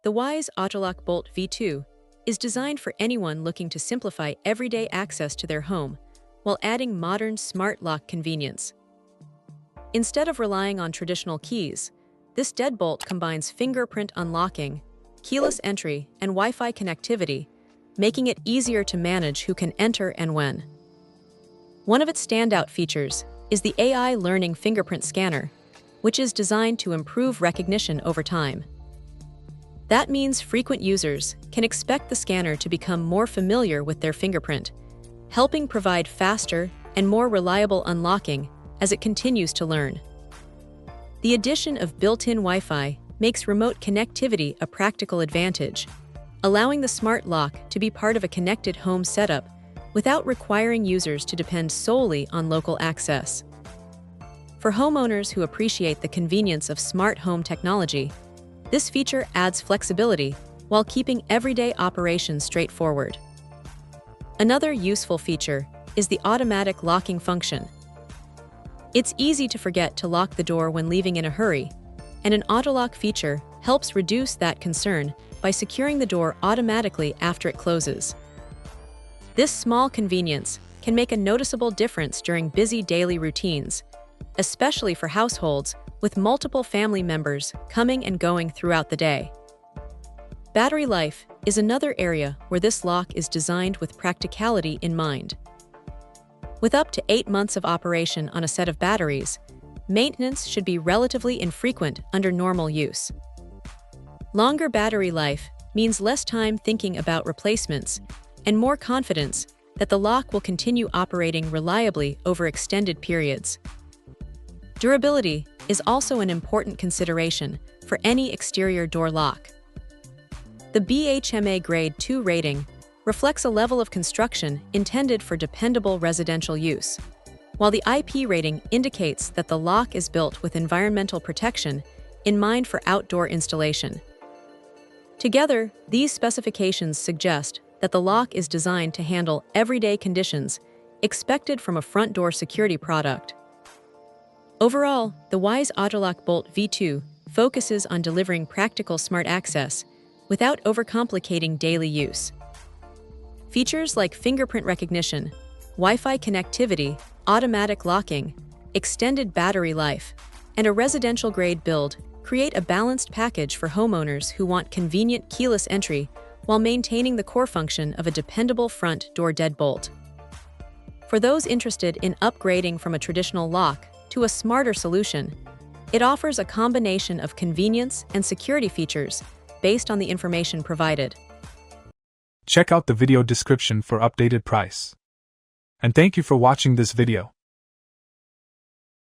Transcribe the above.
The Wyze Autolock Bolt V2 is designed for anyone looking to simplify everyday access to their home while adding modern smart lock convenience. Instead of relying on traditional keys, this deadbolt combines fingerprint unlocking, keyless entry, and Wi-Fi connectivity, making it easier to manage who can enter and when. One of its standout features is the AI learning fingerprint scanner, which is designed to improve recognition over time. That means frequent users can expect the scanner to become more familiar with their fingerprint, helping provide faster and more reliable unlocking as it continues to learn. The addition of built-in Wi-Fi makes remote connectivity a practical advantage, allowing the smart lock to be part of a connected home setup without requiring users to depend solely on local access. For homeowners who appreciate the convenience of smart home technology, this feature adds flexibility while keeping everyday operations straightforward. Another useful feature is the automatic locking function. It's easy to forget to lock the door when leaving in a hurry, and an autolock feature helps reduce that concern by securing the door automatically after it closes. This small convenience can make a noticeable difference during busy daily routines, especially for households with multiple family members coming and going throughout the day. Battery life is another area where this lock is designed with practicality in mind. With up to 8 months of operation on a set of batteries, maintenance should be relatively infrequent under normal use. Longer battery life means less time thinking about replacements and more confidence that the lock will continue operating reliably over extended periods. Durability is also an important consideration for any exterior door lock. The BHMA Grade 2 rating reflects a level of construction intended for dependable residential use, while the IP rating indicates that the lock is built with environmental protection in mind for outdoor installation. Together, these specifications suggest that the lock is designed to handle everyday conditions expected from a front door security product. Overall, the Wyze Autolock Bolt V2 focuses on delivering practical smart access without overcomplicating daily use. Features like fingerprint recognition, Wi-Fi connectivity, automatic locking, extended battery life, and a residential-grade build create a balanced package for homeowners who want convenient keyless entry while maintaining the core function of a dependable front door deadbolt. For those interested in upgrading from a traditional lock to a smarter solution, it offers a combination of convenience and security features based on the information provided. Check out the video description for updated price. And thank you for watching this video.